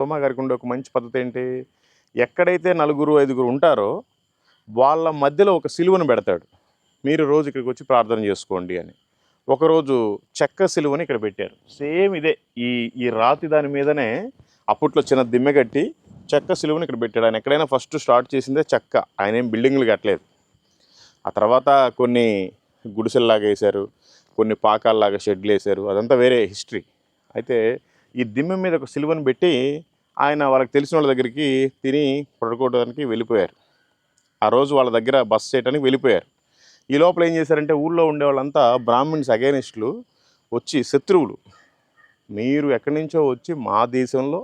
తోమా గారికి ఉండే ఒక మంచి పద్ధతి ఏంటి, ఎక్కడైతే నలుగురు ఐదుగురు ఉంటారో వాళ్ళ మధ్యలో ఒక సిలువను పెడతాడు. మీరు రోజు ఇక్కడికి వచ్చి ప్రార్థన చేసుకోండి అని. ఒకరోజు చెక్క సిలువని ఇక్కడ పెట్టారు. సేమ్ ఇదే ఈ ఈ రాతి దాని మీదనే అప్పట్లో చిన్న దిమ్మె కట్టి చెక్క సిలువని ఇక్కడ పెట్టాడు. ఆయన ఎక్కడైనా ఫస్ట్ స్టార్ట్ చేసిందే చెక్క. ఆయన ఏం బిల్డింగ్లు కట్టలేదు. ఆ తర్వాత కొన్ని గుడిసెల్లాగా వేశారు, కొన్ని పాకాల్లాగా షెడ్లు వేశారు, అదంతా వేరే హిస్టరీ. అయితే ఈ దిమ్మె మీద ఒక సిలువను పెట్టి ఆయన వాళ్ళకి తెలిసిన వాళ్ళ దగ్గరికి తిని పడుకోవడానికి వెళ్ళిపోయారు. ఆ రోజు వాళ్ళ దగ్గర బస చేయడానికి వెళ్ళిపోయారు. ఈ లోపల ఏం చేశారంటే ఊళ్ళో ఉండే వాళ్ళంతా బ్రాహ్మిన్స్ అగైనిస్టులు వచ్చి శత్రువులు, మీరు ఎక్కడి నుంచో వచ్చి మా దేశంలో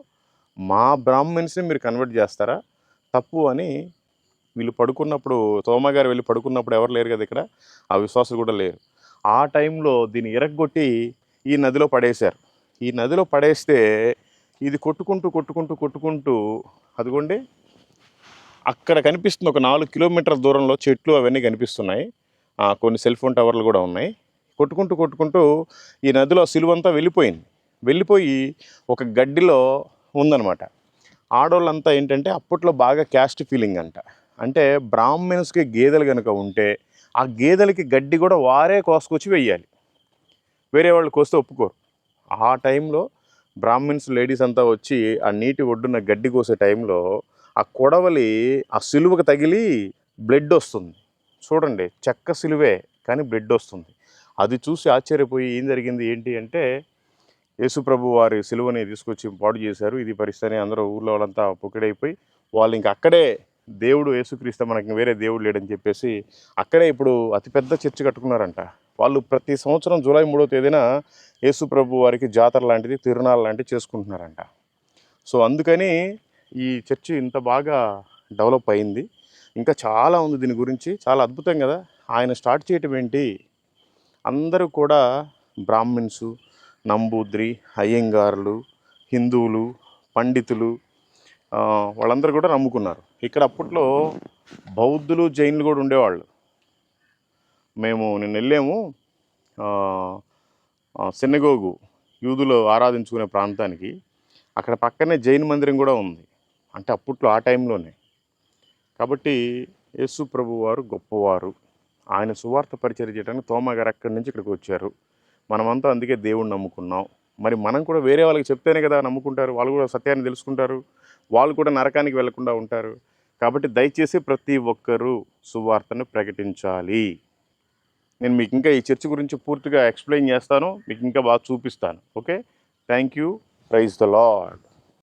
మా బ్రాహ్మిన్స్ని మీరు కన్వర్ట్ చేస్తారా, తప్పు అని వీళ్ళు పడుకున్నప్పుడు, తోమా గారు వెళ్ళి పడుకున్నప్పుడు ఎవరు లేరు కదా ఇక్కడ, ఆ విశ్వాసులు కూడా లేరు. ఆ టైంలో దీన్ని ఇరగ్గొట్టి ఈ నదిలో పడేశారు. ఈ నదిలో పడేస్తే ఇది కొట్టుకుంటూ కొట్టుకుంటూ కొట్టుకుంటూ అదిగోండి అక్కడ కనిపిస్తుంది. ఒక 4 కిలోమీటర్ల దూరంలో చెట్లు అవన్నీ కనిపిస్తున్నాయి. కొన్ని సెల్ ఫోన్ టవర్లు కూడా ఉన్నాయి. కొట్టుకుంటూ కొట్టుకుంటూ ఈ నదిలో సిలువంతా వెళ్ళిపోయింది. వెళ్ళిపోయి ఒక గడ్డిలో ఉందన్నమాట. ఆడవాళ్ళంతా ఏంటంటే అప్పట్లో బాగా క్యాస్ట్ ఫీలింగ్ అంట. అంటే బ్రాహ్మిన్స్కి గేదెలు కనుక ఉంటే ఆ గేదెలకి గడ్డి కూడా వారే కోసుకొచ్చి వెయ్యాలి, వేరే వాళ్ళు కోస్తే ఒప్పుకోరు. ఆ టైంలో బ్రాహ్మిన్స్ లేడీస్ అంతా వచ్చి ఆ నీటి ఒడ్డున గడ్డి కోసే టైంలో ఆ కొడవలి ఆ సిలువకు తగిలి బ్లడ్ వస్తుంది. చూడండి, చెక్క సిలువే కానీ బ్లడ్ వస్తుంది. అది చూసి ఆశ్చర్యపోయి ఏం జరిగింది ఏంటి అంటే, యేసుప్రభు వారి సిలువని తీసుకొచ్చి పాడు చేశారు, ఇది పరిస్థితి. అందరూ ఊళ్ళో వాళ్ళంతా పొకిడైపోయి వాళ్ళు ఇంక అక్కడే దేవుడు యేసుక్రీస్తు, మనకి వేరే దేవుడు లేడని చెప్పేసి అక్కడే ఇప్పుడు అతిపెద్ద చర్చి కట్టుకున్నారంట. వాళ్ళు ప్రతి సంవత్సరం జూలై 3వ తేదీన యేసుప్రభు వారికి జాతర లాంటిది, తిరునాళ్ళ లాంటివి చేసుకుంటున్నారంట. సో అందుకని ఈ చర్చి ఇంత బాగా డెవలప్ అయింది. ఇంకా చాలా ఉంది దీని గురించి. చాలా అద్భుతం కదా. ఆయన స్టార్ట్ చేయటం ఏంటి, అందరూ కూడా బ్రాహ్మిన్సు, నంబూద్రి, అయ్యంగారులు, హిందువులు, పండితులు, వాళ్ళందరూ కూడా నమ్ముకున్నారు. ఇక్కడ అప్పట్లో బౌద్ధులు, జైనులు కూడా ఉండేవాళ్ళు. నిన్న వెళ్ళాము సినగోగు, యూదులు ఆరాధించుకునే ప్రాంతానికి. అక్కడ పక్కనే జైన్ మందిరం కూడా ఉంది. అంటే అప్పట్లో ఆ టైంలోనే. కాబట్టి యేసు ప్రభు వారు గొప్పవారు. ఆయన సువార్త పరిచయం చేయడానికి తోమా గారు అక్కడి నుంచి ఇక్కడికి వచ్చారు. మనమంతా అందుకే దేవుణ్ణి నమ్ముకున్నాం. మరి మనం కూడా వేరే వాళ్ళకి చెప్తేనే కదా నమ్ముకుంటారు, వాళ్ళు కూడా సత్యాన్ని తెలుసుకుంటారు, వాళ్ళు కూడా నరకానికి వెళ్లకుండా ఉంటారు. కాబట్టి దయచేసి ప్రతి ఒక్కరూ సువార్తను ప్రకటించాలి. నేను మీకు ఇంకా ఈ చర్చ్ గురించి పూర్తిగా ఎక్స్ప్లెయిన్ చేస్తాను, మీకు ఇంకా బాగా చూపిస్తాను. Okay, thank you. Praise the lord.